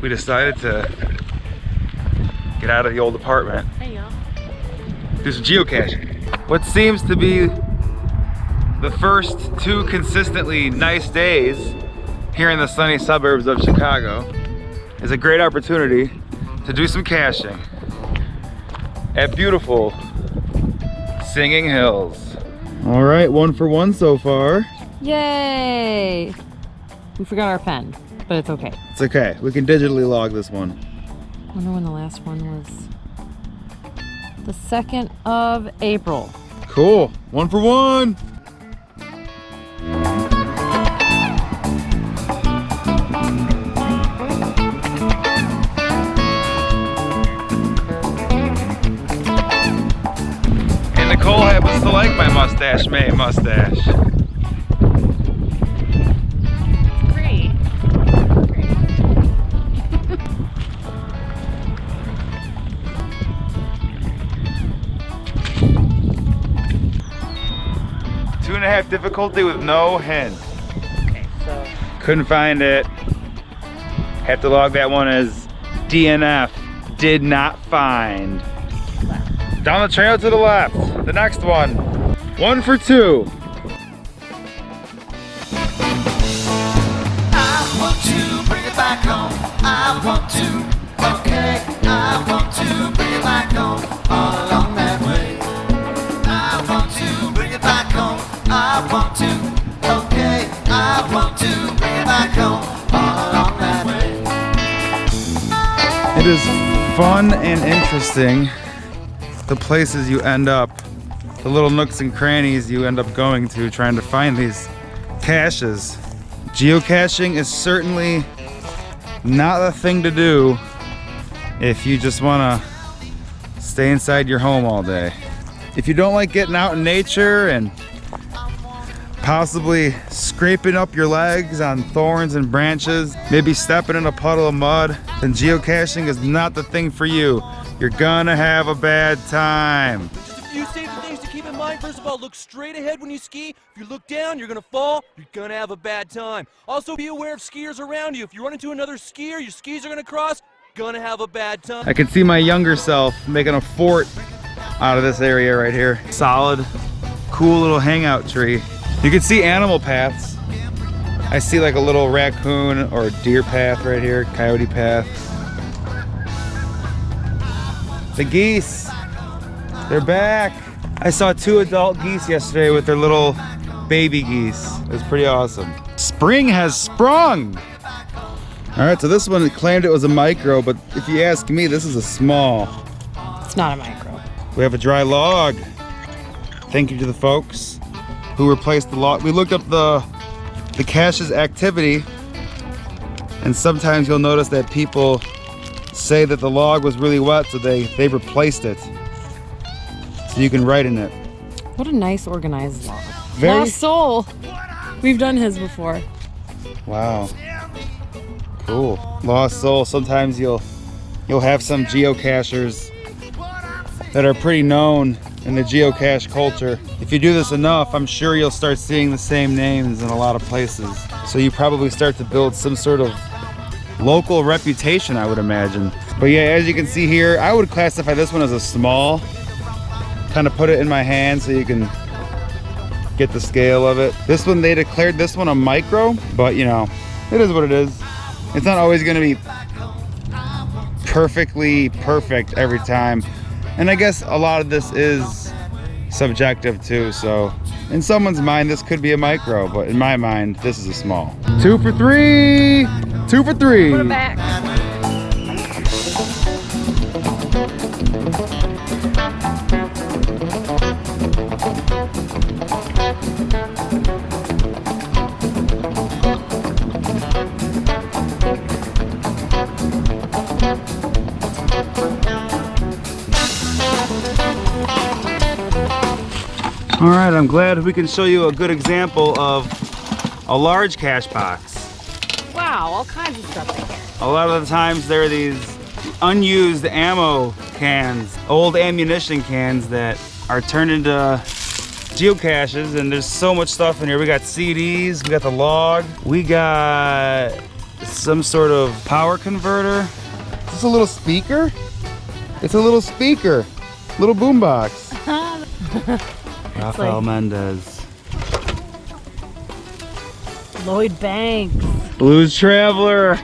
we decided to get out of the old apartment. Hey y'all. Do some geocaching. What seems to be the first 2 consistently nice days here in the sunny suburbs of Chicago is a great opportunity to do some caching at beautiful Singing Hills. All right, 1 for 1 so far. Yay! We forgot our pen, but it's okay. It's okay, we can digitally log this one. I wonder when the last one was. The 2nd of April. Cool, 1 for 1. And Nicole happens to like my mustache, May mustache. Great. 2.5 difficulty with no hint. Okay, so. Couldn't find it. Have to log that one as DNF. Did not find. Left. Down the trail to the left. The next one. 1 for 2. I want to bring it back home. I want to, okay. I want to bring it back home all along that way. I want to bring it back home. I want to, okay. I want to bring it back home all along that way. It is fun and interesting, the places you end up, the little nooks and crannies you end up going to trying to find these caches. Geocaching is certainly not the thing to do if you just want to stay inside your home all day. If you don't like getting out in nature and possibly scraping up your legs on thorns and branches, maybe stepping in a puddle of mud, then geocaching is not the thing for you. You're gonna have a bad time. Just a few safety things to keep in mind. First of all, look straight ahead when you ski. If you look down, you're gonna fall. You're gonna have a bad time. Also, be aware of skiers around you. If you run into another skier, your skis are gonna cross. Gonna have a bad time. I can see my younger self making a fort out of this area right here. Solid, cool little hangout tree. You can see animal paths. I see like a little raccoon or deer path right here, coyote path. The geese, they're back. I saw 2 adult geese yesterday with their little baby geese. It was pretty awesome. Spring has sprung. All right, so this one claimed it was a micro, but if you ask me, this is a small. It's not a micro. We have a dry log. Thank you to the folks who replaced the log. We looked up the cache's activity, and sometimes you'll notice that people say that the log was really wet, so they replaced it. So you can write in it. What a nice organized log. Very- Lost Soul. We've done his before. Wow. Cool. Lost Soul. Sometimes you'll have some geocachers that are pretty known in the geocache culture. If you do this enough, I'm sure you'll start seeing the same names in a lot of places. So you probably start to build some sort of local reputation, I would imagine. But yeah, as you can see here, I would classify this one as a small. Kind of put it in my hand so you can get the scale of it. This one, they declared this one a micro, but you know, it is what it is. It's not always gonna be perfectly perfect every time. And I guess a lot of this is subjective too, so in someone's mind this could be a micro, but in my mind this is a small. 2 for 3! 2 for 3! Put it back. All right, I'm glad we can show you a good example of a large cache box. Wow, all kinds of stuff in here. A lot of the times there are these unused ammo cans, old ammunition cans that are turned into geocaches, and there's so much stuff in here. We got CDs, we got the log, we got some sort of power converter. Is this a little speaker? It's a little speaker. Little boombox. Rafael Mendez. Lloyd Banks. Blues Traveler.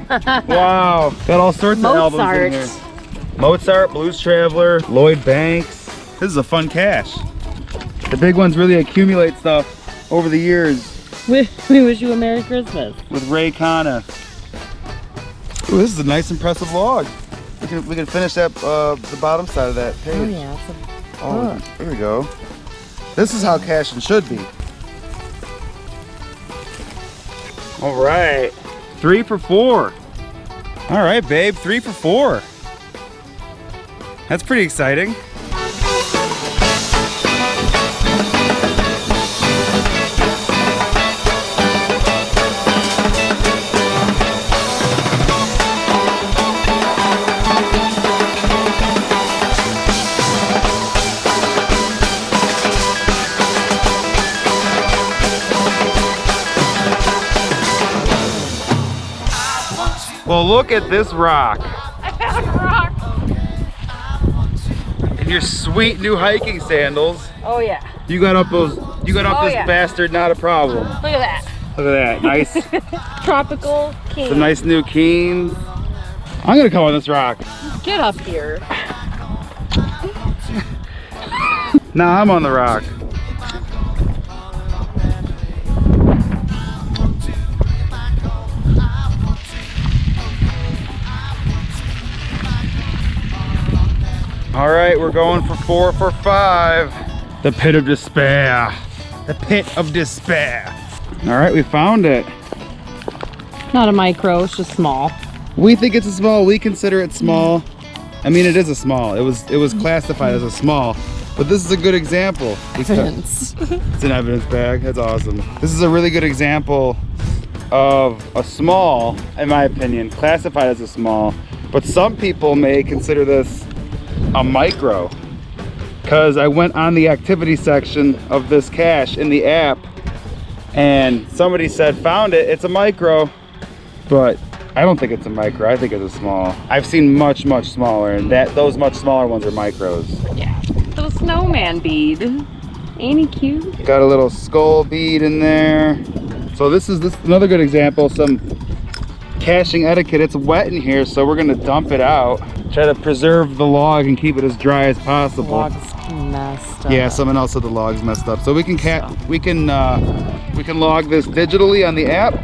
Wow. Got all sorts of albums in here. Mozart, Blues Traveler, Lloyd Banks. This is a fun cache. The big ones really accumulate stuff over the years. We wish you a Merry Christmas. With Ray Conniff. Ooh, this is a nice impressive log. We can finish that the bottom side of that page. Oh yeah. Oh, there we go. This is how caching should be. All right, 3 for 4. All right, babe, 3 for 4. That's pretty exciting. Well, look at this rock. I found a rock. And your sweet new hiking sandals. Oh yeah. You got up this bastard, not a problem. Look at that. Look at that, nice. Tropical king. Some nice new Keens. I'm gonna come on this rock. Get up here. Nah, I'm on the rock. All right, we're going for 4 for 5. The pit of despair. The pit of despair. All right, we found it. Not a micro, it's just small. We think it's a small. We consider it small. I mean, it is a small. It was classified as a small, but this is a good example. Evidence. It's an evidence bag. That's awesome. This is a really good example of a small, in my opinion, classified as a small, but some people may consider this a micro, because I went on the activity section of this cache in the app and somebody said found it, it's a micro, but I don't think it's a micro. I think it's a small. I've seen much smaller, and those much smaller ones are micros. Yeah. Little snowman bead. Ain't he cute? Got a little skull bead in there. So this is another good example, some caching etiquette. It's wet in here, so we're gonna dump it out. Try to preserve the log and keep it as dry as possible. The log's messed up. Yeah, someone else said the log's messed up. So we can log this digitally on the app.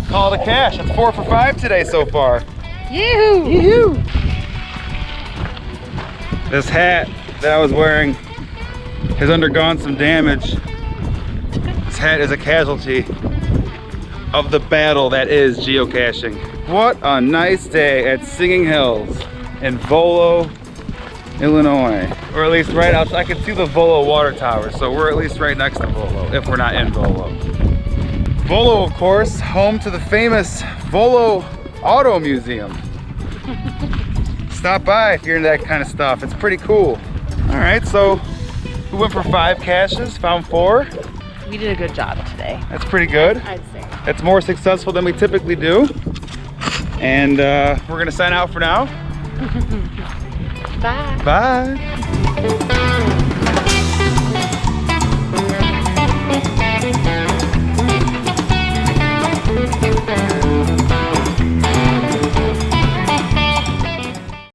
Call it a cache. It's 4 for 5 today so far. Yoo-hoo! Yoo-hoo! This hat that I was wearing has undergone some damage. This hat is a casualty of the battle that is geocaching. What a nice day at Singing Hills in Volo, Illinois. Or at least right out, I can see the Volo water tower, so we're at least right next to Volo, if we're not in Volo. Volo, of course, home to the famous Volo Auto Museum. Stop by if you're into that kind of stuff. It's pretty cool. All right, so we went for 5 caches, found 4. We did a good job today. That's pretty good. I'd say. It's more successful than we typically do. And we're gonna sign out for now. Bye. Bye.